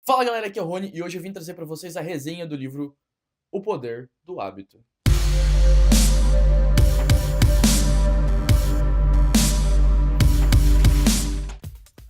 Fala galera, aqui é o Rony e hoje eu vim trazer pra vocês a resenha do livro O Poder do Hábito.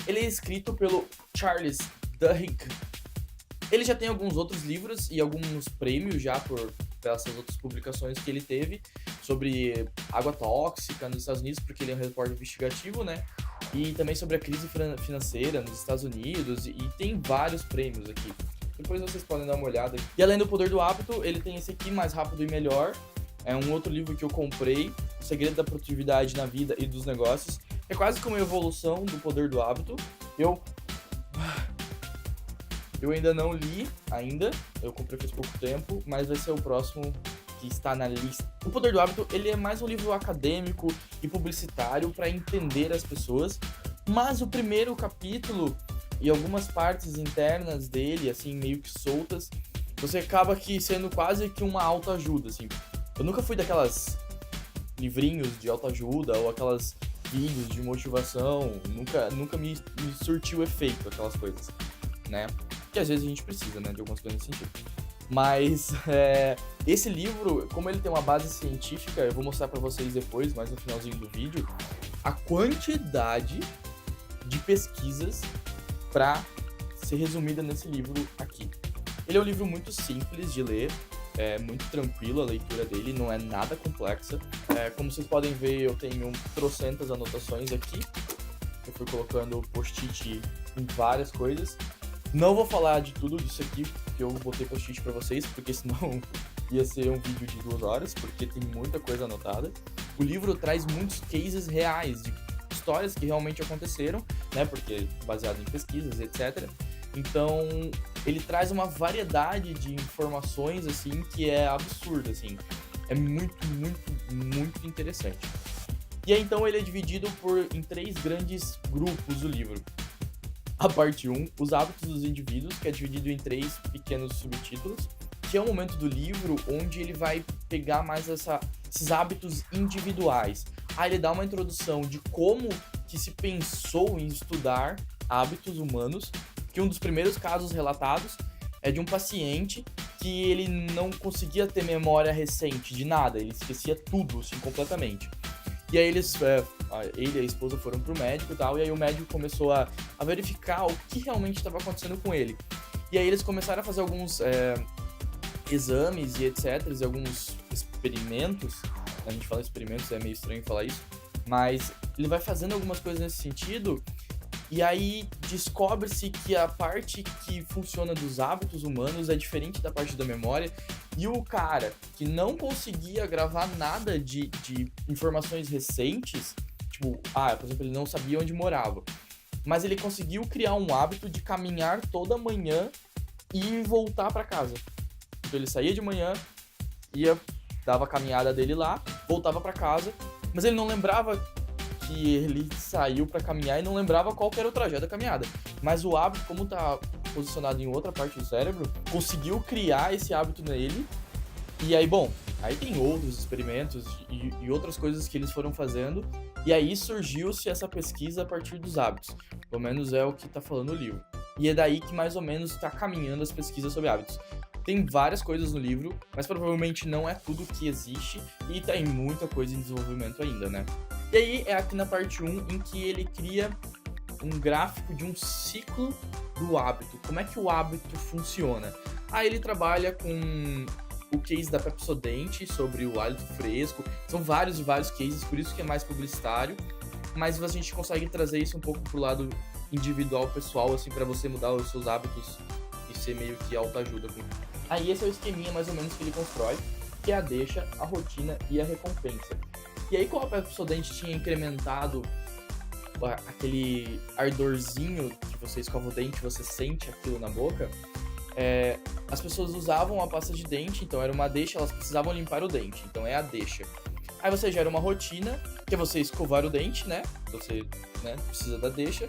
Ele é escrito pelo Charles Duhigg. Ele já tem alguns outros livros e alguns prêmios já por essas outras publicações que ele teve sobre água tóxica nos Estados Unidos, porque ele é um repórter investigativo, né? E também sobre a crise financeira nos Estados Unidos, e tem vários prêmios aqui. Depois vocês podem dar uma olhada. E além do Poder do Hábito, ele tem esse aqui, Mais Rápido e Melhor. É um outro livro que eu comprei, O Segredo da Produtividade na Vida e dos Negócios. É quase como uma evolução do Poder do Hábito. Eu ainda não li, eu comprei faz pouco tempo, mas vai ser o próximo que está na lista. O Poder do Hábito, ele é mais um livro acadêmico e publicitário para entender as pessoas, mas o primeiro capítulo e algumas partes internas dele, assim, meio que soltas, você acaba que sendo quase que uma autoajuda, assim. Eu nunca fui daquelas livrinhos de autoajuda ou aquelas vídeos de motivação, nunca me surtiu efeito aquelas coisas, né? Que às vezes a gente precisa, né, de algumas coisas nesse sentido. Mas esse livro, como ele tem uma base científica, eu vou mostrar pra vocês depois, mais no finalzinho do vídeo, a quantidade de pesquisas pra ser resumida nesse livro aqui. Ele é um livro muito simples de ler, é muito tranquilo a leitura dele, não é nada complexa. Como vocês podem ver, eu tenho trocentas anotações aqui. Eu fui colocando post-it em várias coisas. Não vou falar de tudo disso aqui, porque eu botei post-it pra vocês, porque senão ia ser um vídeo de 2 horas, porque tem muita coisa anotada. O livro traz muitos cases reais, de histórias que realmente aconteceram, né, porque baseado em pesquisas, etc. Então, ele traz uma variedade de informações, assim, que é absurda, assim. É muito, muito, muito interessante. E aí, então, ele é dividido em 3 grandes grupos, o livro. A parte 1, os hábitos dos indivíduos, que é dividido em 3 pequenos subtítulos, que é o momento do livro onde ele vai pegar mais esses hábitos individuais. Aí ele dá uma introdução de como que se pensou em estudar hábitos humanos, que um dos primeiros casos relatados é de um paciente que ele não conseguia ter memória recente de nada, ele esquecia tudo, assim, completamente. E aí ele e a esposa foram pro médico e tal, e aí o médico começou a verificar o que realmente estava acontecendo com ele. E aí eles começaram a fazer alguns exames e etc, e alguns experimentos. A gente fala experimentos, é meio estranho falar isso, mas ele vai fazendo algumas coisas nesse sentido, e aí descobre-se que a parte que funciona dos hábitos humanos é diferente da parte da memória, e o cara que não conseguia gravar nada de informações recentes, tipo, por exemplo, ele não sabia onde morava, mas ele conseguiu criar um hábito de caminhar toda manhã e voltar para casa. Então ele saía de manhã, dava a caminhada dele lá, voltava para casa, mas ele não lembrava que ele saiu para caminhar e não lembrava qual que era o trajeto da caminhada. Mas o hábito, como tá posicionado em outra parte do cérebro, conseguiu criar esse hábito nele. E aí, bom, aí tem outros experimentos e outras coisas que eles foram fazendo. E aí surgiu-se essa pesquisa a partir dos hábitos. Pelo menos é o que tá falando o livro. E é daí que mais ou menos tá caminhando as pesquisas sobre hábitos. Tem várias coisas no livro, mas provavelmente não é tudo que existe e tem muita coisa em desenvolvimento ainda, né? E aí é aqui na parte 1 em que ele cria um gráfico de um ciclo do hábito. Como é que o hábito funciona? Aí ele trabalha com o case da Pepsodent sobre o hálito fresco. São vários e vários cases, por isso que é mais publicitário. Mas a gente consegue trazer isso um pouco pro lado individual, pessoal, assim, para você mudar os seus hábitos e ser meio que autoajuda. Aí esse é o esqueminha mais ou menos que ele constrói, que é a deixa, a rotina e a recompensa. E aí, como a Pepsodent tinha incrementado aquele ardorzinho que você escova o dente, você sente aquilo na boca, as pessoas usavam a pasta de dente, então era uma deixa, elas precisavam limpar o dente, então é a deixa. Aí você gera uma rotina, que é você escovar o dente, né? Você precisa da deixa,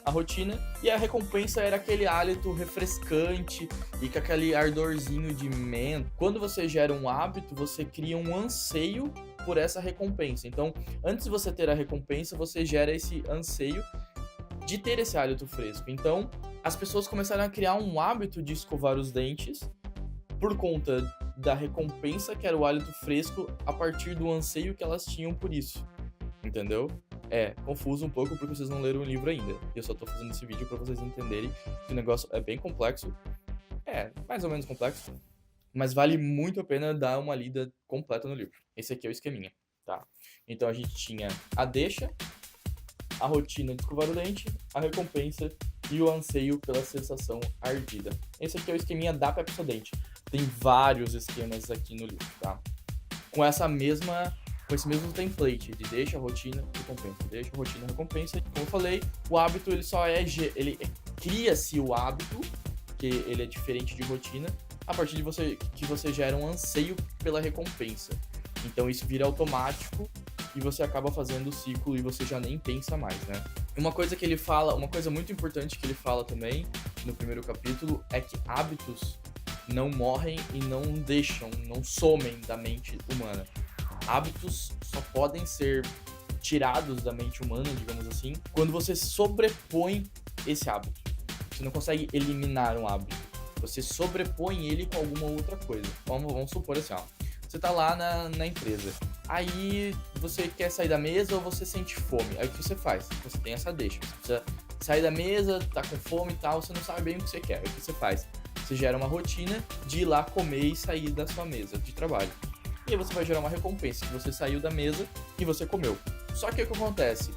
a rotina, e a recompensa era aquele hálito refrescante e com aquele ardorzinho de menta. Quando você gera um hábito, você cria um anseio por essa recompensa. Então, antes de você ter a recompensa, você gera esse anseio de ter esse hálito fresco. Então, as pessoas começaram a criar um hábito de escovar os dentes por conta da recompensa que era o hálito fresco a partir do anseio que elas tinham por isso, entendeu? É confuso um pouco porque vocês não leram o livro ainda. Eu só tô fazendo esse vídeo pra vocês entenderem que o negócio é bem complexo. É, mais ou menos complexo. Mas vale muito a pena dar uma lida completa no livro. Esse aqui é o esqueminha, tá? Então a gente tinha a deixa, a rotina de escovar o dente, a recompensa e o anseio pela sensação ardida. Esse aqui é o esqueminha da Pepsodent. Tem vários esquemas aqui no livro, tá? Com esse mesmo template de deixa, rotina, recompensa, deixa, rotina, recompensa. Como eu falei, o hábito ele cria-se o hábito, que ele é diferente de rotina, a partir de que você gera um anseio pela recompensa. Então isso vira automático e você acaba fazendo o ciclo e você já nem pensa mais, né? Uma coisa muito importante que ele fala também no primeiro capítulo é que hábitos não morrem e não somem da mente humana. Hábitos só podem ser tirados da mente humana, digamos assim, quando você sobrepõe esse hábito. Você não consegue eliminar um hábito. Você sobrepõe ele com alguma outra coisa. Vamos supor assim, ó. Você tá lá na empresa. Aí você quer sair da mesa ou você sente fome. Aí o que você faz? Você tem essa deixa. Você precisa sair da mesa, tá com fome e tal, você não sabe bem o que você quer. Aí o que você faz? Você gera uma rotina de ir lá comer e sair da sua mesa de trabalho. E aí você vai gerar uma recompensa que você saiu da mesa e você comeu. Só que o que acontece?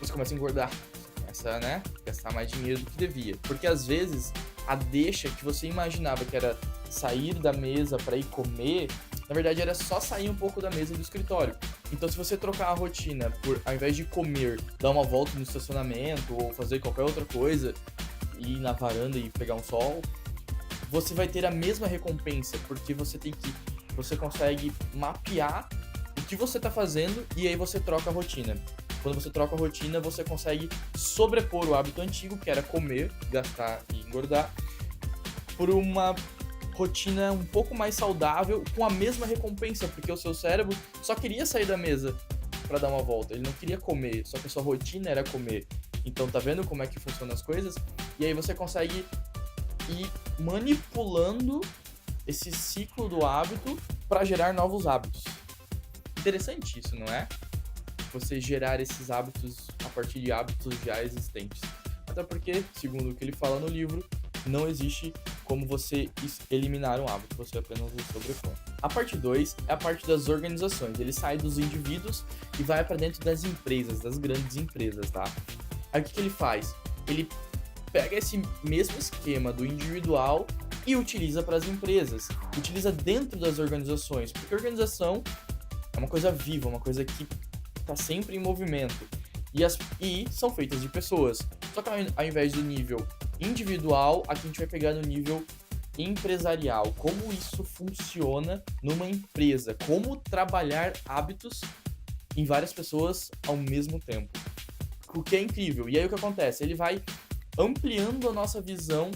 Você começa a engordar. Começa, né? Gastar mais dinheiro do que devia. Porque às vezes a deixa que você imaginava que era sair da mesa para ir comer, na verdade era só sair um pouco da mesa do escritório. Então se você trocar a rotina por, ao invés de comer, dar uma volta no estacionamento ou fazer qualquer outra coisa, ir na varanda e pegar um sol, você vai ter a mesma recompensa, porque você consegue mapear o que você tá fazendo e aí você troca a rotina. Quando você troca a rotina, você consegue sobrepor o hábito antigo, que era comer, gastar e engordar, por uma rotina um pouco mais saudável, com a mesma recompensa, porque o seu cérebro só queria sair da mesa para dar uma volta, ele não queria comer, só que a sua rotina era comer. Então tá vendo como é que funcionam as coisas? E aí você consegue ir manipulando esse ciclo do hábito para gerar novos hábitos. Interessante isso, não é? Você gerar esses hábitos a partir de hábitos já existentes. Até porque, segundo o que ele fala no livro, não existe como você eliminar um hábito, você apenas o sobrepõe. A parte 2 é a parte das organizações. Ele sai dos indivíduos e vai para dentro das empresas, das grandes empresas, tá? Aí o que ele faz? Ele pega esse mesmo esquema do individual e utiliza para as empresas. Utiliza dentro das organizações, porque a organização é uma coisa viva, uma coisa que está sempre em movimento. E são feitas de pessoas. Só que ao invés do nível individual, aqui a gente vai pegar no nível empresarial. Como isso funciona numa empresa. Como trabalhar hábitos em várias pessoas ao mesmo tempo. O que é incrível. E aí o que acontece? Ele vai ampliando a nossa visão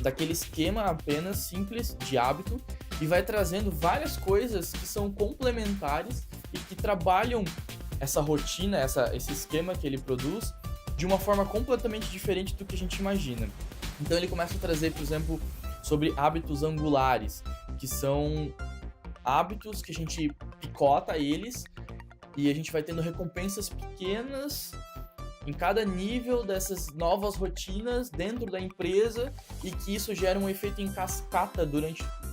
daquele esquema apenas simples de hábito e vai trazendo várias coisas que são complementares e que trabalham essa rotina, esse esquema que ele produz de uma forma completamente diferente do que a gente imagina. Então ele começa a trazer, por exemplo, sobre hábitos angulares, que são hábitos que a gente picota eles e a gente vai tendo recompensas pequenas em cada nível dessas novas rotinas dentro da empresa e que isso gera um efeito em cascata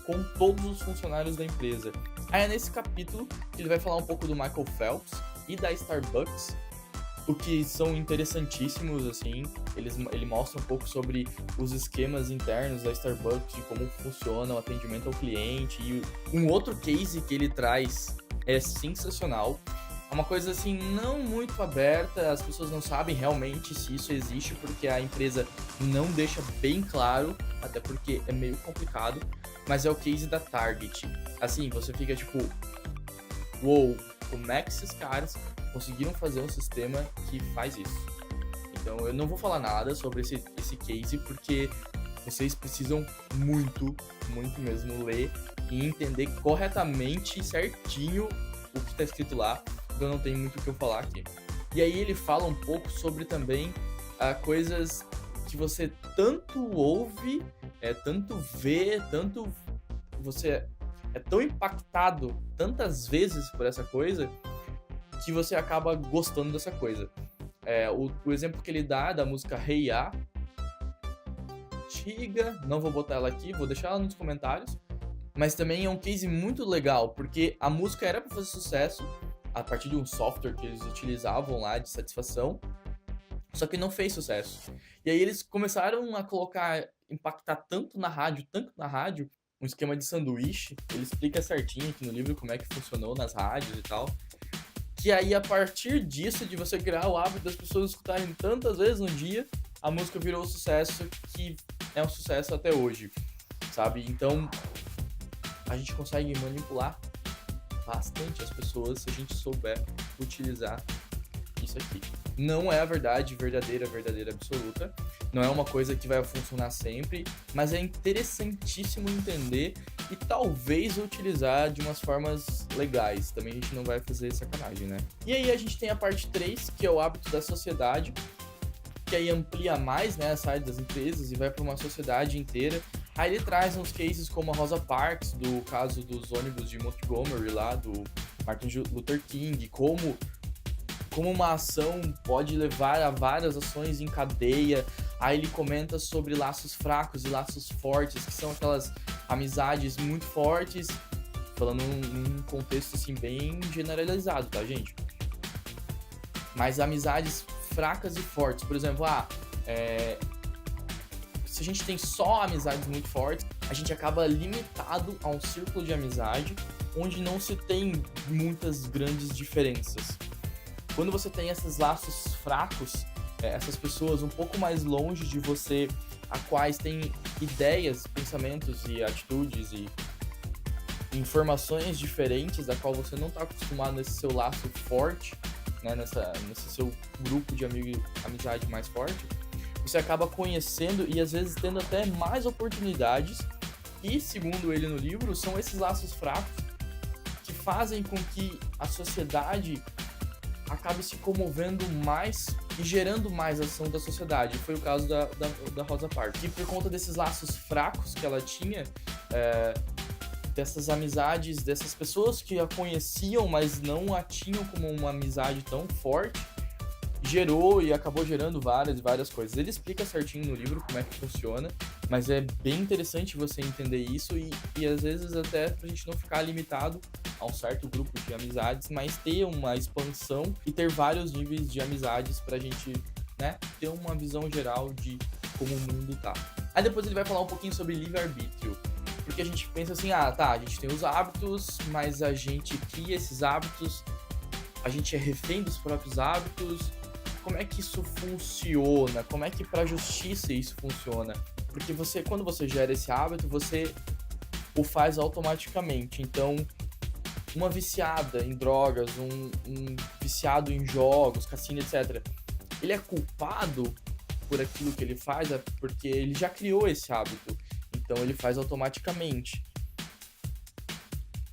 com todos os funcionários da empresa. Aí é nesse capítulo que ele vai falar um pouco do Michael Phelps e da Starbucks, o que são interessantíssimos, assim. Ele mostra um pouco sobre os esquemas internos da Starbucks, de como funciona o atendimento ao cliente. E um outro case que ele traz é sensacional. É uma coisa assim, não muito aberta, as pessoas não sabem realmente se isso existe, porque a empresa não deixa bem claro, até porque é meio complicado, mas é o case da Target. Assim, você fica tipo, uou, como é que esses caras conseguiram fazer um sistema que faz isso? Então eu não vou falar nada sobre esse case, porque vocês precisam muito mesmo ler e entender corretamente, certinho, o que está escrito lá. Então não tem muito o que eu falar aqui. E aí ele fala um pouco sobre também a coisas que você tanto ouve, tanto vê, tanto você é tão impactado tantas vezes por essa coisa que você acaba gostando dessa coisa. O exemplo que ele dá da música Hey Ya, antiga, não vou botar ela aqui, vou deixar ela nos comentários, mas também é um case muito legal, porque a música era para fazer sucesso a partir de um software que eles utilizavam lá de satisfação, só que não fez sucesso. E aí eles começaram a impactar tanto na rádio, um esquema de sanduíche, ele explica certinho aqui no livro como é que funcionou nas rádios e tal, que aí a partir disso, de você criar o hábito das pessoas escutarem tantas vezes no dia, a música virou um sucesso que é um sucesso até hoje, sabe? Então, a gente consegue manipular bastante as pessoas se a gente souber utilizar isso aqui. Não é a verdade verdadeira absoluta, não é uma coisa que vai funcionar sempre, mas é interessantíssimo entender e talvez utilizar de umas formas legais. Também a gente não vai fazer sacanagem, né? E aí a gente tem a parte 3, que é o hábito da sociedade, que aí amplia mais, né, sai das empresas e vai para uma sociedade inteira. Aí ele traz uns cases como a Rosa Parks, do caso dos ônibus de Montgomery lá, do Martin Luther King, como uma ação pode levar a várias ações em cadeia. Aí ele comenta sobre laços fracos e laços fortes, que são aquelas amizades muito fortes, falando num contexto assim bem generalizado, tá, gente? Mas amizades fracas e fortes, por exemplo, se a gente tem só amizades muito fortes, a gente acaba limitado a um círculo de amizade onde não se tem muitas grandes diferenças. Quando você tem esses laços fracos, essas pessoas um pouco mais longe de você, a quais têm ideias, pensamentos e atitudes e informações diferentes, da qual você não está acostumado nesse seu laço forte, né, nesse seu grupo de amizade mais forte, você acaba conhecendo e às vezes tendo até mais oportunidades. E, segundo ele no livro, são esses laços fracos que fazem com que a sociedade acabe se comovendo mais e gerando mais ação da sociedade. Foi o caso da Rosa Parks. E por conta desses laços fracos que ela tinha, dessas amizades, dessas pessoas que a conheciam, mas não a tinham como uma amizade tão forte, gerou e acabou gerando várias coisas. Ele explica certinho no livro como é que funciona, mas é bem interessante você entender isso e às vezes até pra gente não ficar limitado a um certo grupo de amizades, mas ter uma expansão e ter vários níveis de amizades pra gente, né, ter uma visão geral de como o mundo tá. Aí depois ele vai falar um pouquinho sobre livre-arbítrio, porque a gente pensa assim, a gente tem os hábitos, mas a gente cria esses hábitos, a gente é refém dos próprios hábitos. Como é que isso funciona? Como é que pra justiça isso funciona? Porque quando você gera esse hábito, você o faz automaticamente. Então, uma viciada em drogas, um viciado em jogos, cassino, etc., ele é culpado por aquilo que ele faz porque ele já criou esse hábito. Então, ele faz automaticamente.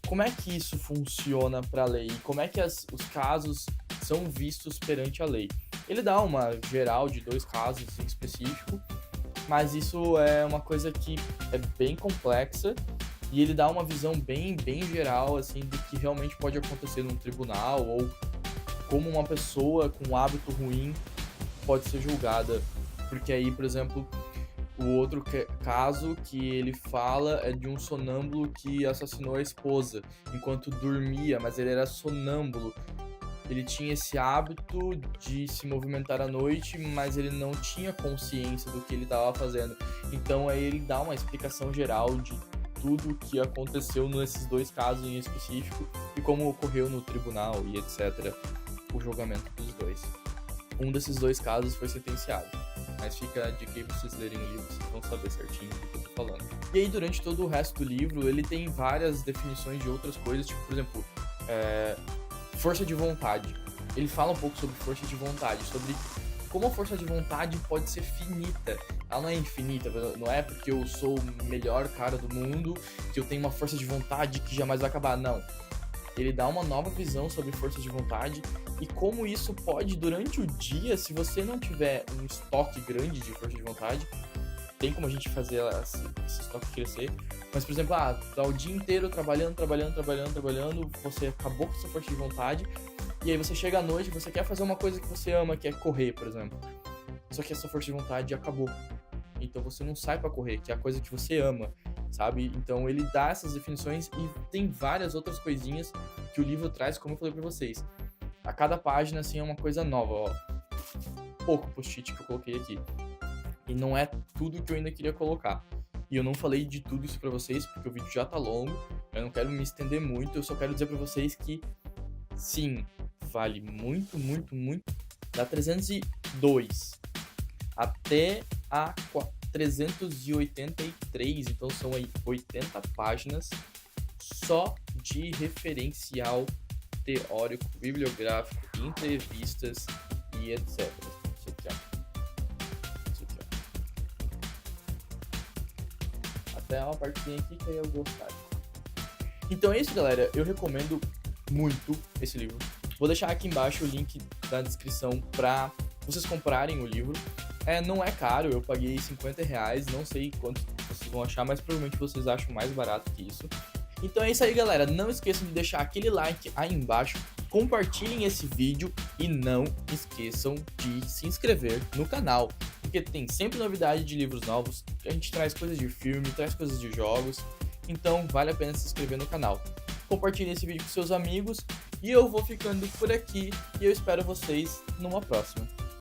Como é que isso funciona para a lei? Como é que os casos são vistos perante a lei? Ele dá uma geral de 2 casos em específico, mas isso é uma coisa que é bem complexa e ele dá uma visão bem geral assim do que realmente pode acontecer num tribunal ou como uma pessoa com um hábito ruim pode ser julgada. Porque aí, por exemplo, o outro caso que ele fala é de um sonâmbulo que assassinou a esposa enquanto dormia, mas ele era sonâmbulo. Ele tinha esse hábito de se movimentar à noite, mas ele não tinha consciência do que ele estava fazendo. Então aí ele dá uma explicação geral de tudo o que aconteceu nesses 2 casos em específico e como ocorreu no tribunal e etc. O julgamento dos 2. Um desses 2 casos foi sentenciado. Mas fica a dica aí pra vocês lerem o livro, vocês vão saber certinho do que eu tô falando. E aí, durante todo o resto do livro, ele tem várias definições de outras coisas, tipo, por exemplo, força de vontade. Ele fala um pouco sobre força de vontade, sobre como a força de vontade pode ser finita. Ela não é infinita, não é porque eu sou o melhor cara do mundo que eu tenho uma força de vontade que jamais vai acabar, não. ele dá uma nova visão sobre força de vontade e como isso pode, durante o dia, se você não tiver um estoque grande de força de vontade, tem como a gente fazer esse estoque crescer. Mas, por exemplo, tá o dia inteiro trabalhando, você acabou com sua força de vontade, e aí você chega à noite, você quer fazer uma coisa que você ama, que é correr, por exemplo. Só que a sua força de vontade acabou. Então você não sai pra correr, que é a coisa que você ama, sabe? Então ele dá essas definições e tem várias outras coisinhas que o livro traz, como eu falei pra vocês. A cada página, assim, é uma coisa nova, ó. Pouco post-it que eu coloquei aqui. E não é tudo que eu ainda queria colocar. E eu não falei de tudo isso pra vocês, porque o vídeo já tá longo. Eu não quero me estender muito, eu só quero dizer pra vocês que, sim, vale muito, muito, muito. Da 302 até a 383, então são aí 80 páginas só de referencial teórico, bibliográfico, entrevistas e etc. Isso aqui, ó. Até uma partezinha aqui que eu gostar. Então é isso, galera. Eu recomendo muito esse livro. Vou deixar aqui embaixo o link da descrição para vocês comprarem o livro. Não é caro, eu paguei R$50, não sei quanto vocês vão achar, mas provavelmente vocês acham mais barato que isso. Então é isso aí, galera. Não esqueçam de deixar aquele like aí embaixo, compartilhem esse vídeo e não esqueçam de se inscrever no canal, porque tem sempre novidade de livros novos, a gente traz coisas de filme, traz coisas de jogos, então vale a pena se inscrever no canal. Compartilhem esse vídeo com seus amigos e eu vou ficando por aqui e eu espero vocês numa próxima.